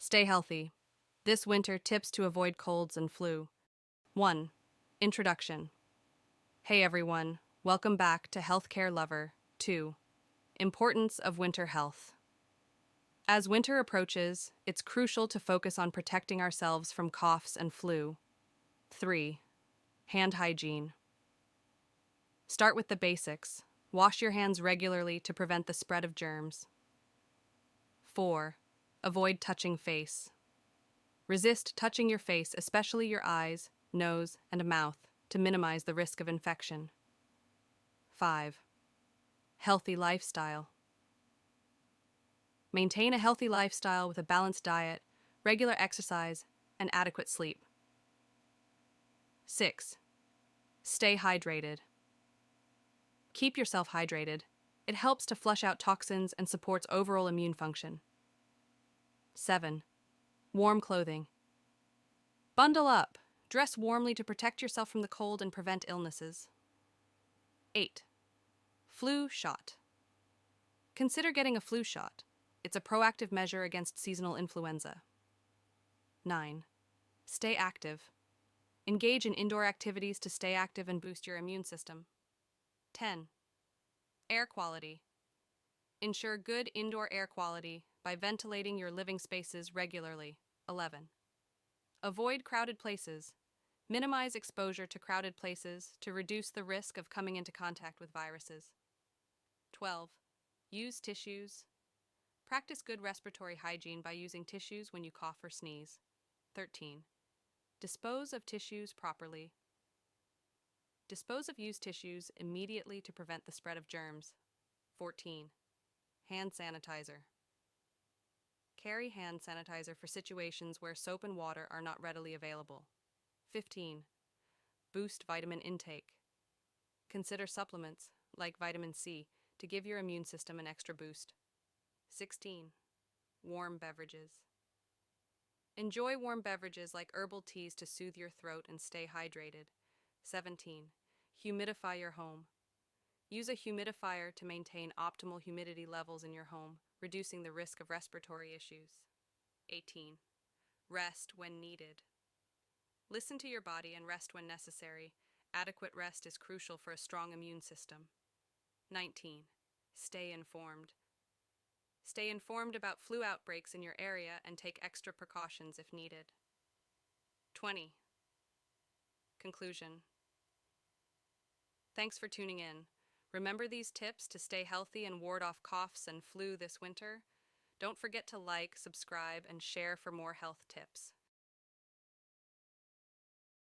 Stay healthy. This winter, tips to avoid colds and flu. 1. Introduction. Hey everyone, welcome back to Healthcare Lover. 2. Importance of winter health. As winter approaches, it's crucial to focus on protecting ourselves from coughs and flu. 3. Hand hygiene. Start with the basics. Wash your hands regularly to prevent the spread of germs. 4. Avoid touching face. Resist touching your face, especially your eyes, nose, and mouth, to minimize the risk of infection. 5. Healthy lifestyle. Maintain a healthy lifestyle with a balanced diet, regular exercise, and adequate sleep. 6. Stay hydrated. Keep yourself hydrated. It helps to flush out toxins and supports overall immune function. 7. Warm clothing. Bundle up. Dress warmly to protect yourself from the cold and prevent illnesses. 8. Flu shot. Consider getting a flu shot. It's a proactive measure against seasonal influenza. 9. Stay active. Engage in indoor activities to stay active and boost your immune system. 10. Air quality. Ensure good indoor air quality by ventilating your living spaces regularly. 11. Avoid crowded places. Minimize exposure to crowded places to reduce the risk of coming into contact with viruses. 12. Use tissues. Practice good respiratory hygiene by using tissues when you cough or sneeze. 13. Dispose of tissues properly. Dispose of used tissues immediately to prevent the spread of germs. 14. Hand sanitizer. Carry hand sanitizer for situations where soap and water are not readily available. 15. Boost vitamin intake. Consider supplements, like vitamin C, to give your immune system an extra boost. 16. Warm beverages. Enjoy warm beverages like herbal teas to soothe your throat and stay hydrated. 17. Humidify your home. Use a humidifier to maintain optimal humidity levels in your home, reducing the risk of respiratory issues. 18. Rest when needed. Listen to your body and rest when necessary. Adequate rest is crucial for a strong immune system. 19. Stay informed. Stay informed about flu outbreaks in your area and take extra precautions if needed. 20. Conclusion. Thanks for tuning in. Remember these tips to stay healthy and ward off coughs and flu this winter? Don't forget to like, subscribe, and share for more health tips.